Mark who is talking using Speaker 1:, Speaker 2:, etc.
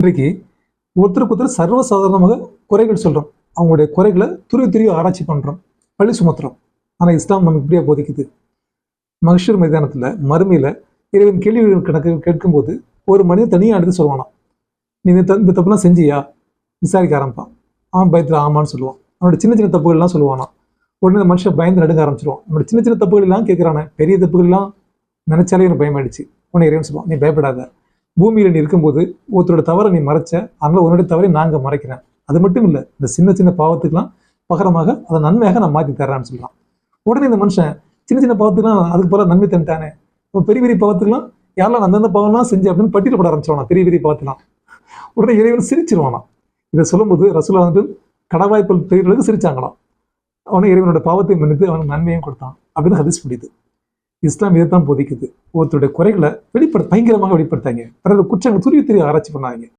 Speaker 1: இன்றைக்கு ஒருத்தருக்கு ஒருத்தர் சர்வசாதாரணமாக குறைகள் சொல்றோம். அவங்களுடைய குறைகளை துருவி ஆராய்ச்சி பண்றோம், பழி சுமத்துறோம். ஆனா இஸ்லாம் நமக்கு இப்படியா போதிக்குது? மஹ்ஷர் மைதானத்துல மறுமையில இறைவன் கேள்விகள் கணக்கு கேட்கும்போது ஒரு மனிதன் தனியா எடுத்து சொல்லுவானா, நீ இந்த தப்புலாம் செஞ்சியா? விசாரிக்க ஆரம்பிப்பான். அவன் பயத்துல ஆமான்னு சொல்லுவான். அவனோட சின்ன சின்ன தப்புகள்லாம் சொல்லுவானா. உடனே இந்த மனுஷன் பயந்து நடுங்க ஆரம்பிச்சிருவான். நம்மளோட சின்ன சின்ன தப்புகள் எல்லாம் கேட்கிறானே, பெரிய தப்புகள் எல்லாம் நினைச்சாலே எனக்கு பயமாயிடுச்சு. உடனே இறைவன் சொல்லுவான், நீ பயப்படாத. பூமியில நீ இருக்கும்போது ஒருத்தரோட தவறை நீ மறைச்ச, அதனால உன்னுடைய தவறை நாங்க மறைக்கிறேன். அது மட்டும் இல்ல, இந்த சின்ன சின்ன பாவத்துக்கெல்லாம் பகரமாக அதை நன்மையாக நான் மாத்தி தர்றேன்னு சொல்லலாம். உடனே இந்த மனுஷன் சின்ன சின்ன பாவத்துக்குலாம் அதுக்கு போல நன்மை தந்துட்டானே, பெரிய பெரிய பாவத்துக்குலாம் யாரெல்லாம் அந்தந்த பாவம்லாம் செஞ்சு அப்படின்னு பட்டியல் போட ஆரம்பிச்சிருவானா, பெரிய பெரிய பாவத்துலாம். உடனே இறைவன் சிரிச்சிருவானா. இதை சொல்லும்போது ரசூலா வந்து கடவாய்ப்பல் பெயர்களுக்கு சிரிச்சாங்களாம். அவனை இறைவனோட பாவத்தை மன்னித்து அவனுக்கு நன்மையும் கொடுத்தான் அப்படின்னு ஹதீஸ் முடியுது. இஸ்லாம் இதைத்தான் போதிக்குது. ஒருத்தருடைய குறைகளை பயங்கரமாக வெளிப்படுத்தாங்க, பிறகு குற்றங்கள் துருவி ஆராய்ச்சி பண்ணாங்க.